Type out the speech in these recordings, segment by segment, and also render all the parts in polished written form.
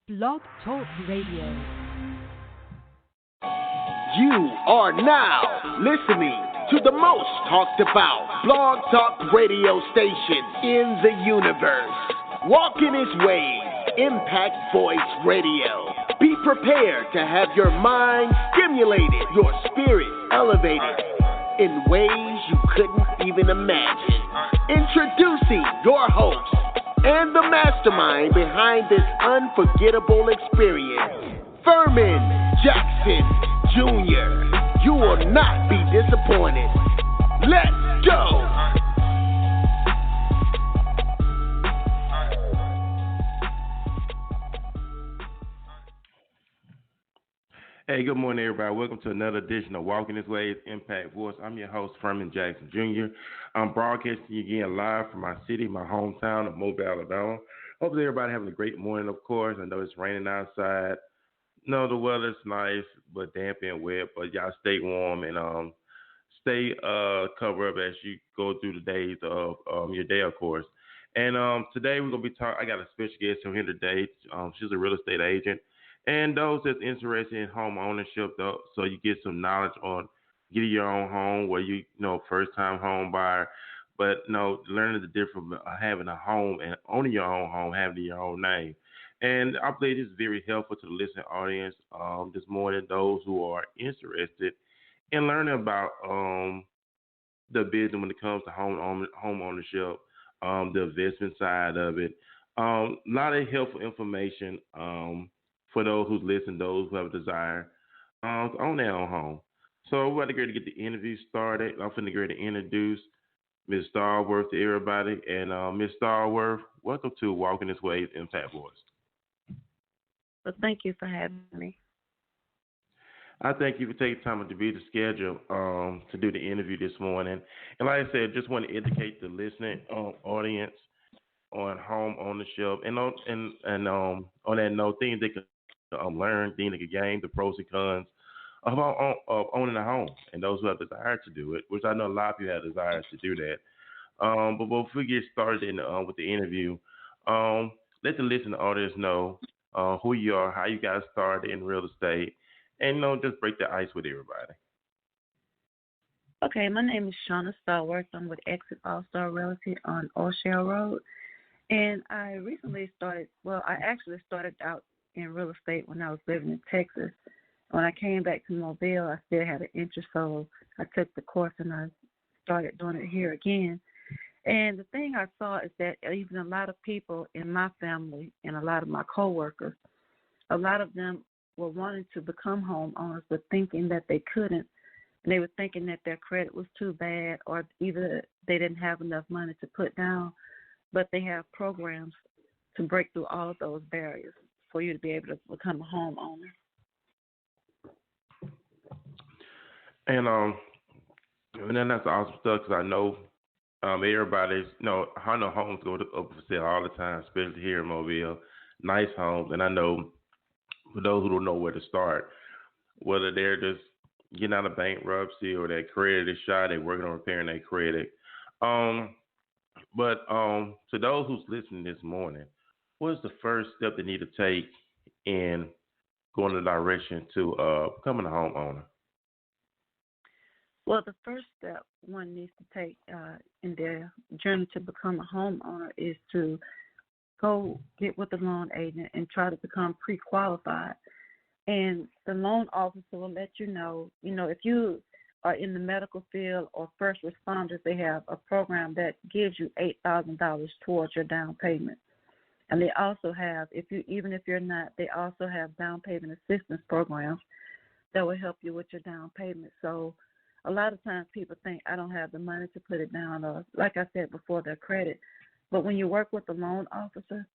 Blog Talk Radio. You are now listening to the most talked about blog talk radio station in the universe. Walking His Ways, Impact Voice Radio. Be prepared to have your mind stimulated, your spirit elevated in ways you couldn't even imagine. Introducing your host and the mastermind behind this unforgettable experience, Furman Jackson Jr. You will not be disappointed. Let's go! Hey, good morning, everybody. Welcome to another edition of Walking His Ways, Impact Voice. I'm your host, Furman Jackson Jr. I'm broadcasting you again live from my city, my hometown of Mobile, Alabama. Hopefully, everybody having a great morning, of course. I know it's raining outside. No, the weather's nice, but damp and wet. But y'all stay warm and stay covered up as you go through the days of your day, of course. And today we're gonna be talking. I got a special guest here today. She's a real estate agent. And those that's interested in home ownership, though, so you get some knowledge on getting your own home, where first time home buyer, but learning the difference of having a home and owning your own home, having your own name. And I believe this is very helpful to the listening audience this morning, those who are interested in learning about the business when it comes to home ownership, the investment side of it. A lot of helpful information. For those who listen, those who have a desire to own their own home. So we're going to get the interview started. I'm going to introduce Ms. Stallworth to everybody. And Ms. Stallworth, welcome to Walking This Way Impact Voice. Well, thank you for having me. I thank you for taking time to be the schedule to do the interview this morning. And like I said, just want to educate the listening audience on home ownership and on that note, things they can learn, things they can gain, the pros and cons of owning a home, and those who have desire to do it, which I know a lot of you have desires to do that. But before we get started with the interview, let the listening audience know who you are, how you got started in real estate, and just break the ice with everybody. Okay, my name is Shonah Stallworth. I'm with Exit All-Star Realty on O'Shell Road. And I recently I actually started out in real estate when I was living in Texas. When I came back to Mobile, I still had an interest, so I took the course and I started doing it here again. And the thing I saw is that even a lot of people in my family and a lot of my coworkers, a lot of them were wanting to become homeowners but thinking that they couldn't. And they were thinking that their credit was too bad or either they didn't have enough money to put down. But they have programs to break through all of those barriers for you to be able to become a homeowner. And then that's awesome stuff because I know everybody's, I know homes go up for sale all the time, especially here in Mobile. Nice homes. And I know for those who don't know where to start, whether they're just getting out of bankruptcy or their credit is shot, they're working on repairing their credit. But to those who's listening this morning, what's the first step they need to take in going in the direction to becoming a homeowner? Well, the first step one needs to take in their journey to become a homeowner is to go get with the loan agent and try to become pre-qualified. And the loan officer will let you know, if you are in the medical field or first responders, they have a program that gives you $8,000 towards your down payment. And they also have, even if you're not, they also have down payment assistance programs that will help you with your down payment. So a lot of times people think, I don't have the money to put it down, or like I said before, their credit. But when you work with the loan officer,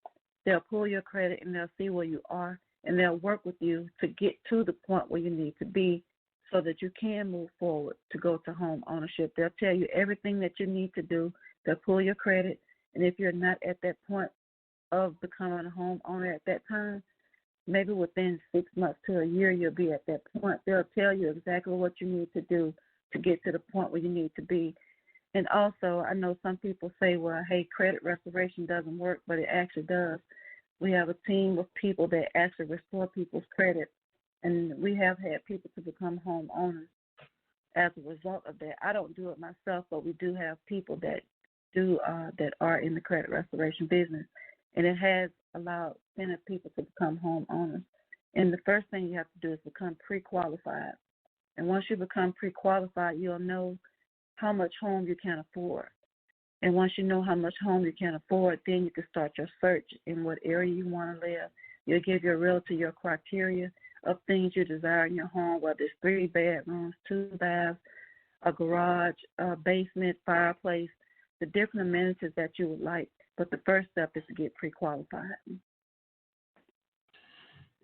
they'll pull your credit and they'll see where you are, and they'll work with you to get to the point where you need to be so that you can move forward to go to home ownership. They'll tell you everything that you need to do. They'll pull your credit, and if you're not at that point of becoming a homeowner at that time, maybe within 6 months to a year, you'll be at that point. They'll tell you exactly what you need to do to get to the point where you need to be. And also, I know some people say, well, hey, credit restoration doesn't work, but it actually does. We have a team of people that actually restore people's credit, and we have had people to become homeowners as a result of that. I don't do it myself, but we do have people that do that are in the credit restoration business, and it has allowed many people to become homeowners. And the first thing you have to do is become pre-qualified. And once you become pre-qualified, you'll know how much home you can afford. And once you know how much home you can afford, then you can start your search in what area you want to live. You'll give your realtor your criteria of things you desire in your home, whether it's 3 bedrooms, 2 baths, a garage, a basement, fireplace, the different amenities that you would like. But the first step is to get pre-qualified.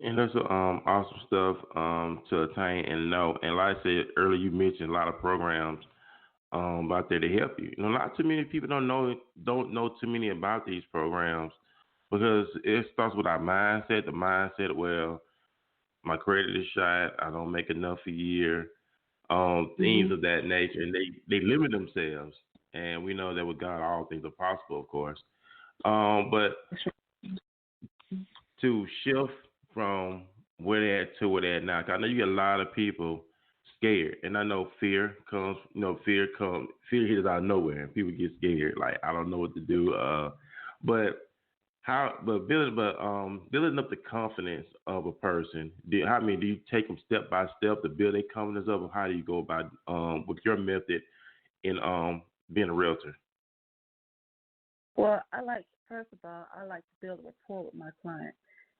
And that's awesome stuff to attain and know. And like I said earlier, you mentioned a lot of programs out there to help you. You know, not too many people don't know too many about these programs because it starts with our mindset. The mindset, well, my credit is shot. I don't make enough a year. Things of that nature, and they limit themselves. And we know that with God, all things are possible, of course. But to shift from where they're at to where they're at now, 'cause I know you get a lot of people scared, and I know fear hits out of nowhere, and people get scared, like I don't know what to do. Building up the confidence of a person. Do you take them step by step to build their confidence up, or how do you go about with your method in being a realtor? Well, first of all, I like to build a rapport with my client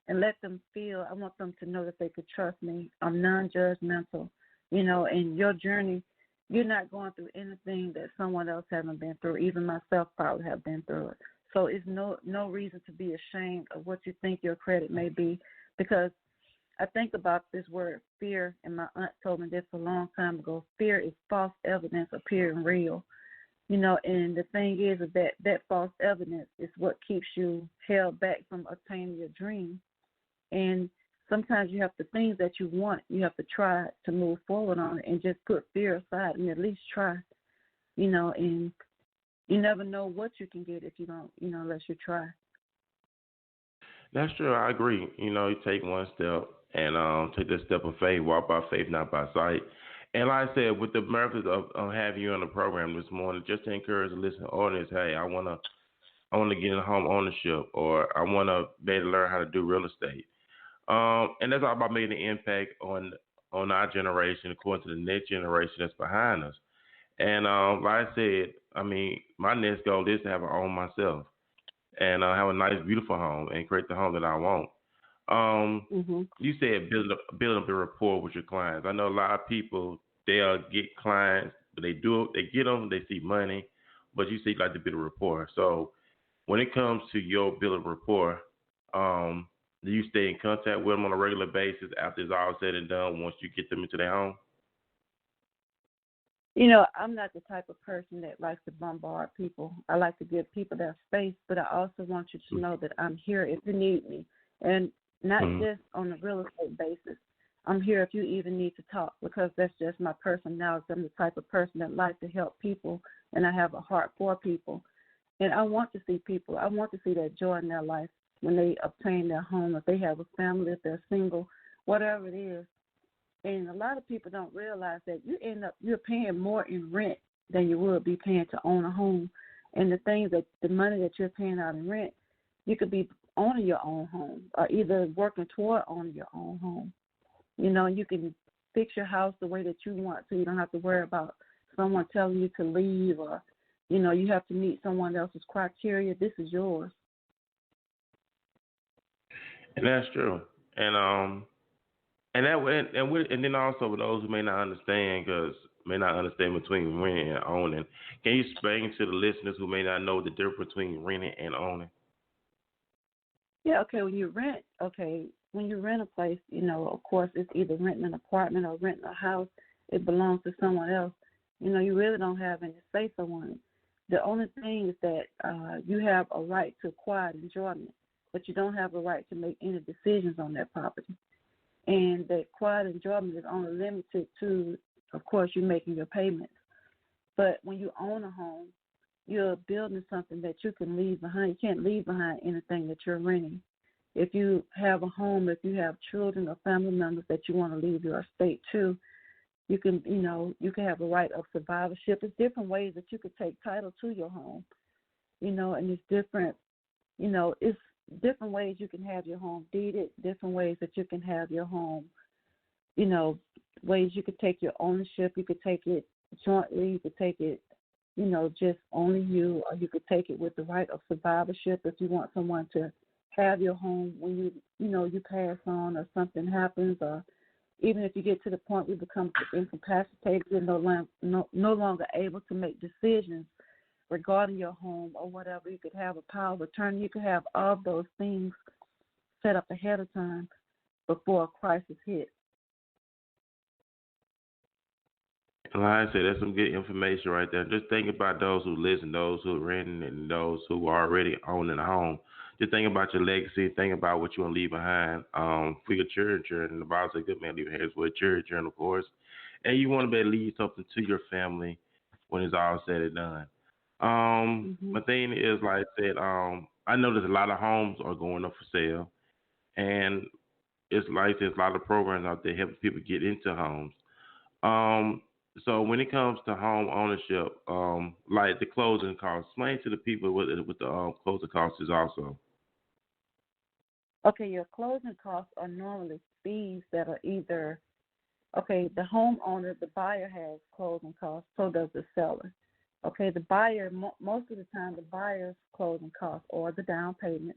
and let them feel, I want them to know that they could trust me. I'm non-judgmental. You know, in your journey, you're not going through anything that someone else hasn't been through. Even myself probably have been through it. So it's no reason to be ashamed of what you think your credit may be, because I think about this word fear, and my aunt told me this a long time ago. Fear is false evidence appearing real. You know, and the thing is that false evidence is what keeps you held back from attaining your dream. And sometimes you have the things that you want, you have to try to move forward on it and just put fear aside and at least try, you know, and you never know what you can get if you don't, you know, unless you try. That's true. I agree. You know, you take one step and take that step of faith, walk by faith, not by sight. And like I said, with the purpose of having you on the program this morning, just to encourage the listening audience, hey, I wanna get into home ownership, or I wanna be able to learn how to do real estate. And that's all about making an impact on our generation, according to the next generation that's behind us. And like I said, I mean, my next goal is to have a home myself and have a nice, beautiful home and create the home that I want. You said build up a rapport with your clients. I know a lot of people, they'll get clients, but they get them, they see money, but you say you like to build a rapport. So when it comes to your building rapport, do you stay in contact with them on a regular basis after it's all said and done once you get them into their home? You know, I'm not the type of person that likes to bombard people. I like to give people their space, but I also want you to know that I'm here if you need me, and not just on a real estate basis. I'm here if you even need to talk, because that's just my personality. I'm the type of person that likes to help people, and I have a heart for people. And I want to see people. I want to see that joy in their life when they obtain their home, if they have a family, if they're single, whatever it is. And a lot of people don't realize that you're paying more in rent than you would be paying to own a home. And the money that you're paying out in rent, you could be owning your own home, or either working toward owning your own home. You know, you can fix your house the way that you want, so you don't have to worry about someone telling you to leave, or, you know, you have to meet someone else's criteria. This is yours. And that's true. And then also for those who may not understand between renting and owning, can you explain to the listeners who may not know the difference between renting and owning? Yeah, okay. When you rent a place, you know, of course, it's either renting an apartment or renting a house. It belongs to someone else. You know, you really don't have any say so on it. The only thing is that you have a right to quiet enjoyment, but you don't have a right to make any decisions on that property. And that quiet enjoyment is only limited to, of course, you making your payments. But when you own a home, you're building something that you can leave behind. You can't leave behind anything that you're renting. if you have a home, if you have children or family members that you want to leave your estate to, you can, you can have a right of survivorship. There's different ways that you could take title to your home, and it's different, it's different ways you can have your home deeded, different ways that you can have your home, ways you could take your ownership. You could take it jointly. You could take it, just only you, or you could take it with the right of survivorship if you want someone to have your home when you pass on or something happens, or even if you get to the point where you become incapacitated, you're no longer able to make decisions regarding your home or whatever. You could have a power of attorney. You could have all of those things set up ahead of time before a crisis hits. Like I said, that's some good information right there. Just think about those who listen, those who are renting, and those who are already owning a home. Just think about your legacy. Think about what you want to leave behind for your children. And the Bible says, good man leave his with children, of course. And you want to be able to leave something to your family when it's all said and done. My thing is, like I said, I know there's a lot of homes are going up for sale. And it's like there's a lot of programs out there helping people get into homes. So when it comes to home ownership, like the closing costs, explain to the people what the closing costs is also. Okay, your closing costs are normally fees that are either, the homeowner, the buyer has closing costs, so does the seller. Okay, the buyer, most of the time, the buyer's closing costs are the down payment,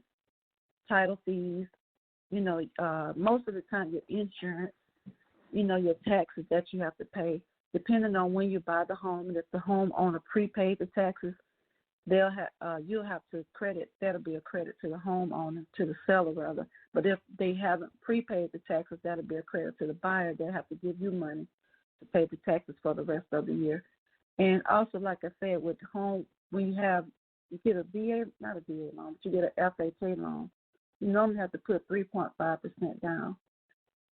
title fees, most of the time your insurance, your taxes that you have to pay. Depending on when you buy the home, and if the homeowner prepaid the taxes, you'll have to credit. That'll be a credit to the homeowner, to the seller rather. But if they haven't prepaid the taxes, that'll be a credit to the buyer. They'll have to give you money to pay the taxes for the rest of the year. And also, like I said, with the home, when you get a VA, not a VA loan, but you get an FHA loan, you normally have to put 3.5% down.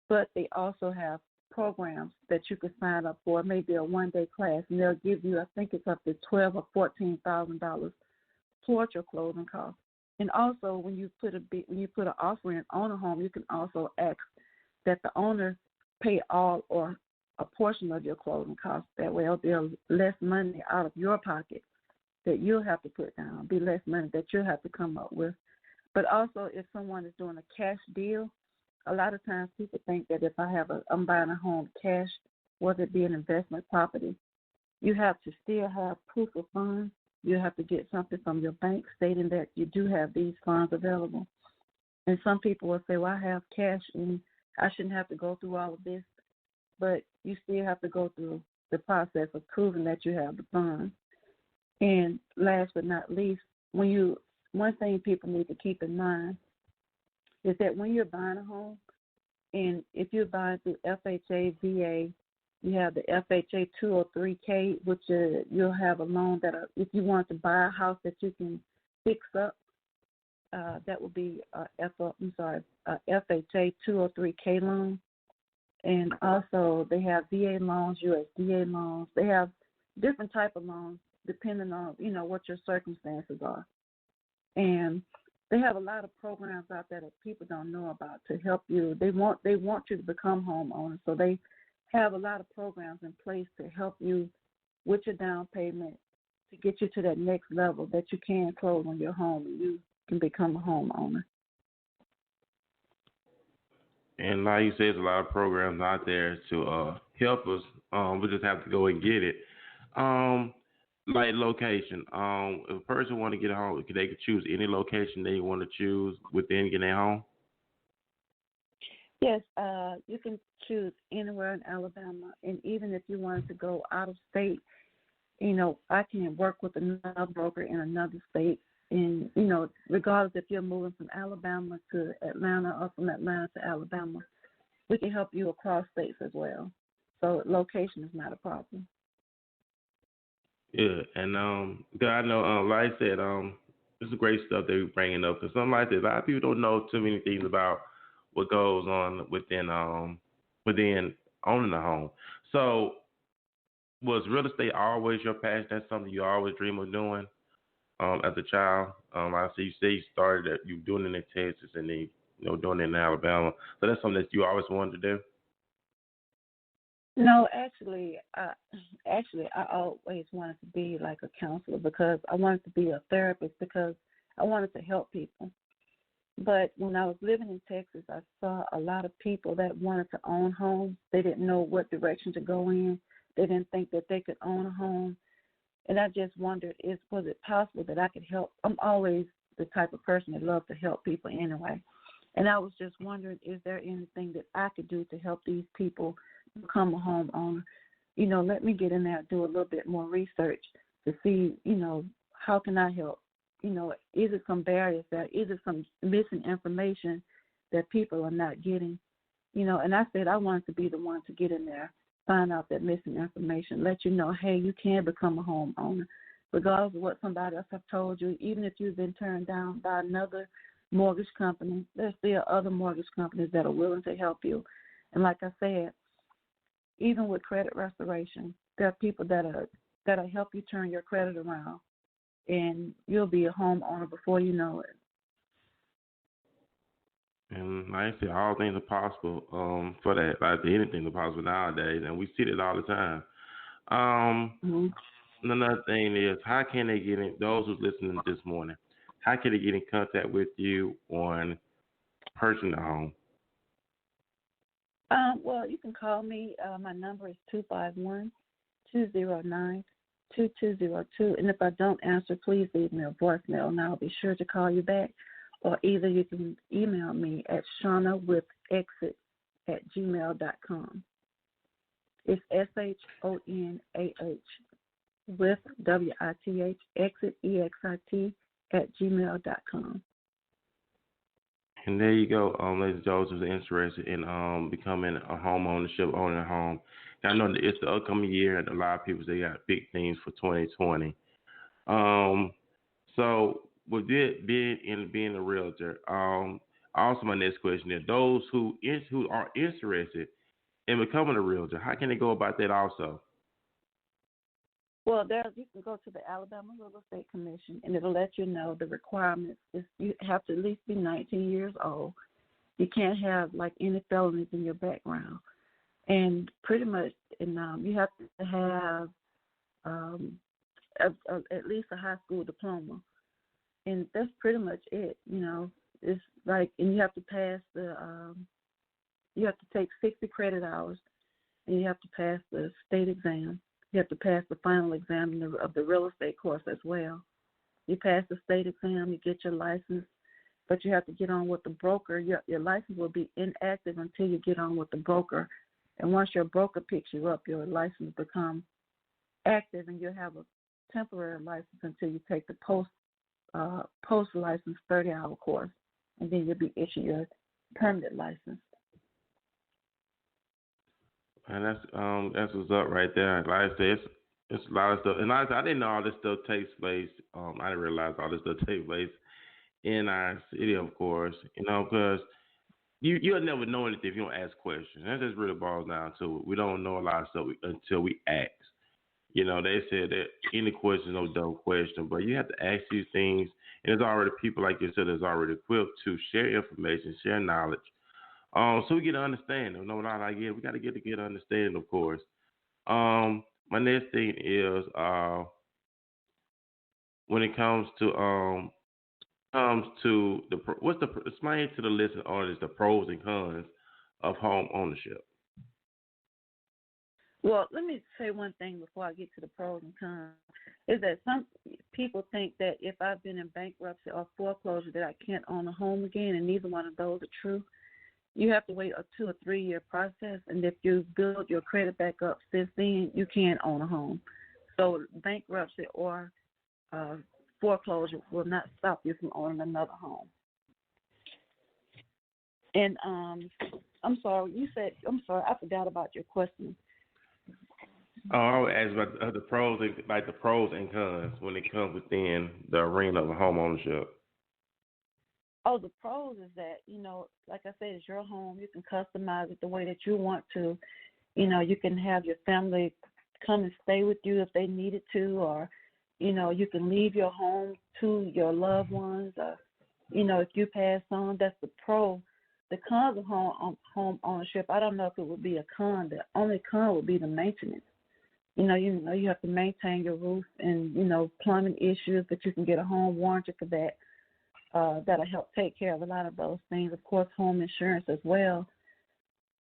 But they also have programs that you can sign up for, maybe a one-day class, and they'll give you, I think it's up to $12,000 or $14,000 towards your closing costs. And also, when you put an offer in on a home, you can also ask that the owner pay all or a portion of your closing costs. That way, there'll be less money out of your pocket that you'll have to put down, be less money that you'll have to come up with. But also, if someone is doing a cash deal, a lot of times people think that if I'm buying a home cash, whether it be an investment property, you have to still have proof of funds. You have to get something from your bank stating that you do have these funds available. And some people will say, well, I have cash and I shouldn't have to go through all of this. But you still have to go through the process of proving that you have the funds. And last but not least, one thing people need to keep in mind is that when you're buying a home, and if you're buying through FHA, VA, you have the FHA 203K, which you'll have a loan if you want to buy a house that you can fix up, that would be a FHA 203K loan. And also they have VA loans, USDA loans. They have different type of loans depending on, what your circumstances are. And they have a lot of programs out there that people don't know about to help you. They want you to become homeowners, so they have a lot of programs in place to help you with your down payment to get you to that next level that you can close on your home and you can become a homeowner. And like you said, there's a lot of programs out there to help us. We just have to go and get it. Like location. If a person want to get a home, they could choose any location they want to choose within getting their home? Yes, you can choose anywhere in Alabama. And even if you wanted to go out of state, I can work with another broker in another state. And, regardless if you're moving from Alabama to Atlanta or from Atlanta to Alabama, we can help you across states as well. So location is not a problem. Yeah, and I know, like I said, this is great stuff that we're bringing up. Because something like this, a lot of people don't know too many things about what goes on within owning a home. So, was real estate always your passion? That's something you always dream of doing as a child? I see you say you started that you were doing it in Texas, and then doing it in Alabama. So that's something that you always wanted to do. No, I always wanted to be like a counselor because I wanted to be a therapist because I wanted to help people. But when I was living in Texas, I saw a lot of people that wanted to own homes. They didn't know what direction to go in. They didn't think that they could own a home. And I just wondered, was it possible that I could help? I'm always the type of person that loves to help people anyway. And I was just wondering, is there anything that I could do to help these people become a homeowner? Let me get in there and do a little bit more research to see, how can I help? Is it some barriers there? Is it some missing information that people are not getting? And I said I wanted to be the one to get in there, find out that missing information, let you know, hey, you can become a homeowner, regardless of what somebody else have told you. Even if you've been turned down by another mortgage company, there's still other mortgage companies that are willing to help you. And like I said, even with credit restoration, there are people that'll help you turn your credit around, and you'll be a homeowner before you know it. And like I said, all things are possible for that. Like anything is possible nowadays, and we see it all the time. Another thing is, how can they get in? Those who's listening this morning, how can they get in contact with you on purchasing a home? Well, you can call me. My number is 251-209-2202. And if I don't answer, please leave me a voicemail, and I'll be sure to call you back. Or either you can email me at shonahwithexit@gmail.com. It's SHONAH with WITH exit EXIT @gmail.com. And there you go, ladies and gentlemen, who's interested in becoming a home ownership, owning a home. I know that it's the upcoming year, and a lot of people, they got big things for 2020. So with it being a realtor, also my next question is, those who are interested in becoming a realtor, how can they go about that also? Well, you can go to the Alabama Real Estate Commission, and it'll let you know the requirements. You have to at least be 19 years old. You can't have like any felonies in your background, and pretty much, you have to have at least a high school diploma, and that's pretty much it. It's like, and you have to pass you have to take 60 credit hours, and you have to pass the state exam. You have to pass the final exam of the real estate course as well. You pass the state exam, you get your license, but you have to get on with the broker. Your license will be inactive until you get on with the broker. And once your broker picks you up, your license becomes active, and you'll have a temporary license until you take the post license 30-hour course, and then you'll be issued your permanent license. And that's what's up right there. Like I said, it's a lot of stuff. And like I said, I didn't know all this stuff takes place. I didn't realize all this stuff takes place in our city, of course. Because you'll never know anything if you don't ask questions. That just really boils down to it. We don't know a lot of stuff until we ask. They said that any question is no dumb question, but you have to ask these things. And there's already people like yourself that's already equipped to share information, share knowledge. So we get an understanding. No matter how I get, we got to get an understanding, of course. My next thing is when it comes to explain to the listening audience the pros and cons of home ownership. Well, let me say one thing before I get to the pros and cons, is that some people think that if I've been in bankruptcy or foreclosure that I can't own a home again, and neither one of those are true. You have to wait a 2 or 3 year process, and if you build your credit back up since then, you can own a home. So bankruptcy or foreclosure will not stop you from owning another home. And I'm sorry, I forgot about your question. Oh, I would ask about the pros and cons when it comes within the arena of home ownership. Oh, the pros is that, like I said, it's your home. You can customize it the way that you want to. You can have your family come and stay with you if they needed to, or, you can leave your home to your loved ones, or, if you pass on. That's the pro the cons of home ownership, I don't know if it would be a con. The only con would be the maintenance. You have to maintain your roof and plumbing issues, but you can get a home warranty for that. That'll help take care of a lot of those things. Of course, home insurance as well.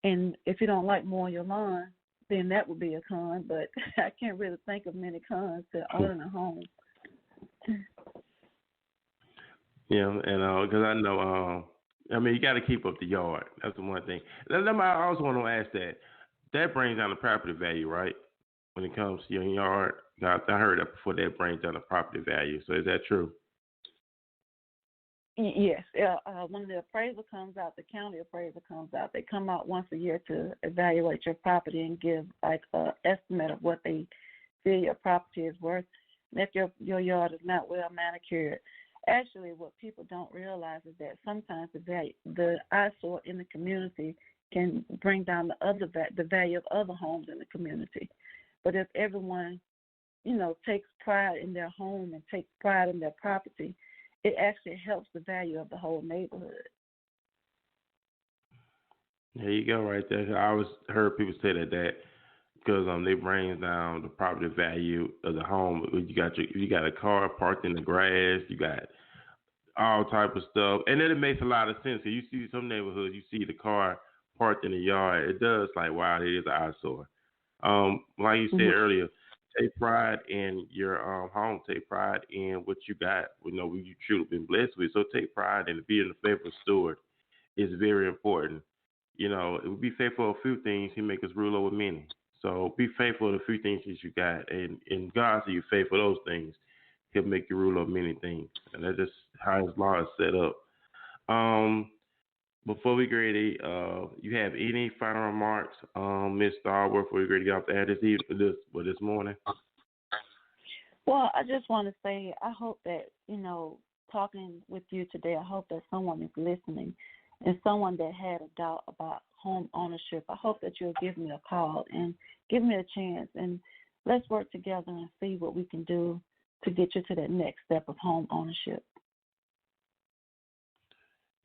And if you don't like mowing your lawn, then that would be a con. But I can't really think of many cons to owning a home. Yeah, and because I know, you got to keep up the yard. That's the one thing. I also want to ask that. That brings down the property value, right? When it comes to your yard, I heard that before. That brings down the property value. So is that true? Yes. When the appraiser comes out, the county appraiser comes out. They come out once a year to evaluate your property and give like an estimate of what they feel your property is worth. And if your yard is not well manicured, actually, what people don't realize is that sometimes the eyesore in the community can bring down the value of other homes in the community. But if everyone, takes pride in their home and takes pride in their property, it actually helps the value of the whole neighborhood. There you go, right there. I always heard people say that because they bring down the property value of the home. You got a car parked in the grass, you got all type of stuff, and then it makes a lot of sense. Cause you see some neighborhoods, you see the car parked in the yard. It does like, wow, it is an eyesore. Like you said earlier, take pride in your home. Take pride in what you got. What you truly been blessed with. So take pride in being a faithful steward is very important. It would be faithful of a few things. He make us rule over many. So be faithful of the few things that you got, and God see you faithful of those things. He'll make you rule over many things, and that's just how His law is set up. Before we get ready, you have any final remarks, Ms. Stallworth, before we get ready to get off the air this morning? Well, I just want to say I hope that, talking with you today, I hope that someone is listening and someone that had a doubt about home ownership. I hope that you'll give me a call and give me a chance, and let's work together and see what we can do to get you to that next step of home ownership.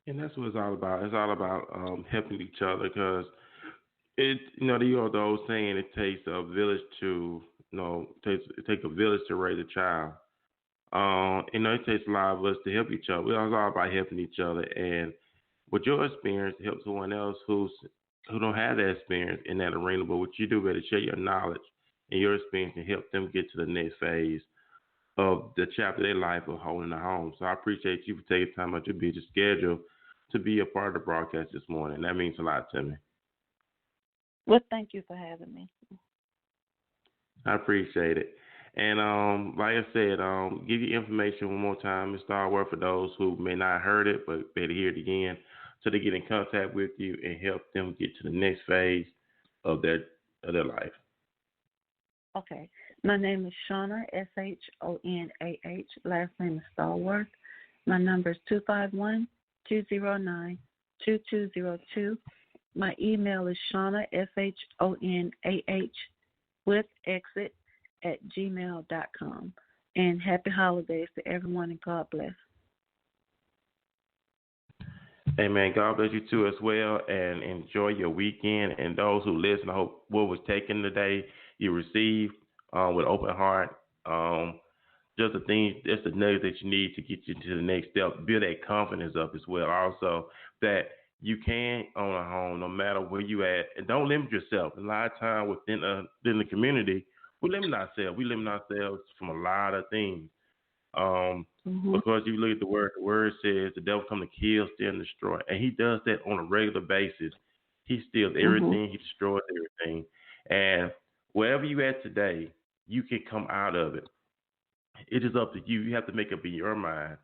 And that's what it's all about. It's all about helping each other because the old saying, it takes a village to, it takes a village to raise a child. It takes a lot of us to help each other. It's all about helping each other. And with your experience, help someone else who don't have that experience in that arena. But what you do, better share your knowledge and your experience and help them get to the next phase of the chapter of their life of holding a home. So I appreciate you for taking time out your busy schedule to be a part of the broadcast this morning. That means a lot to me. Well, thank you for having me. I appreciate it. And like I said, give you information one more time, Ms. Stallworth, for those who may not have heard it but better hear it again, so they get in contact with you and help them get to the next phase of their life. Okay. My name is Shonah, Shonah. Last name is Stallworth. My number is 251-209-2202. My email is Shonah, Shonah, with exit @gmail.com. And happy holidays to everyone, and God bless. Amen. God bless you too as well, and enjoy your weekend. And those who listen, I hope what was taken today you receive with open heart. Just the things, that's the nuggets that you need to get you to the next step. Build that confidence up as well. Also, that you can own a home no matter where you at, and don't limit yourself. A lot of time within the community, we limit ourselves. We limit ourselves from a lot of things. Because you look at the word says the devil come to kill, steal, and destroy, and he does that on a regular basis. He steals everything. He destroys everything. And wherever you at today, you can come out of it. It is up to you. You have to make up in your mind.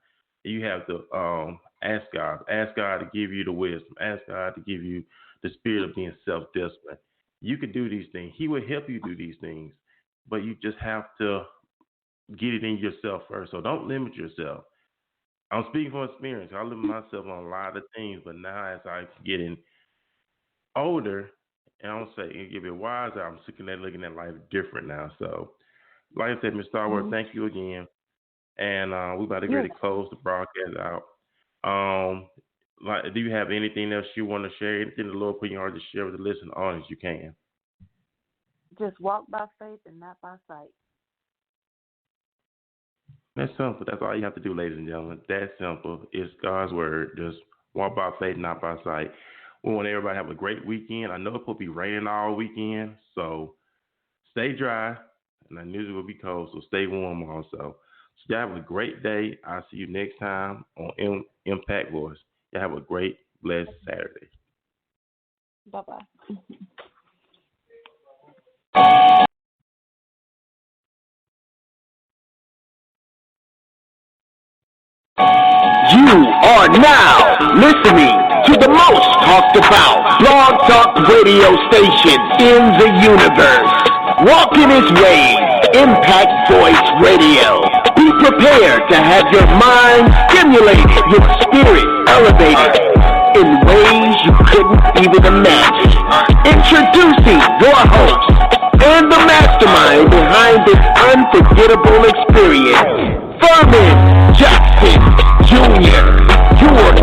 You have to ask God. Ask God to give you the wisdom. Ask God to give you the spirit of being self-disciplined. You can do these things. He will help you do these things, but you just have to get it in yourself first. So don't limit yourself. I'm speaking from experience. I limit myself on a lot of things, but now as I'm getting older, and I don't say get a wiser, I'm looking at life different now. So, like I said, Ms. Stallworth, thank you again. And we're about to get ready to close the broadcast out. do you have anything else you want to share? Anything the Lord put in your heart to share with the listening audience? You can. Just walk by faith and not by sight. That's simple. That's all you have to do, ladies and gentlemen. That's simple. It's God's word. Just walk by faith, not by sight. We want everybody to have a great weekend. I know it's going to be raining all weekend, so stay dry. And I knew it would be cold, so stay warm also. So y'all have a great day. I'll see you next time on Impact Voice. Y'all have a great, blessed Saturday. Bye-bye. You are now listening to the most talked about blog talk radio station in the universe. Walking his way, Impact Voice Radio. Be prepared to have your mind stimulated, your spirit elevated in ways you couldn't even imagine. Introducing your host and the mastermind behind this unforgettable experience, Furman Jackson Jr. You are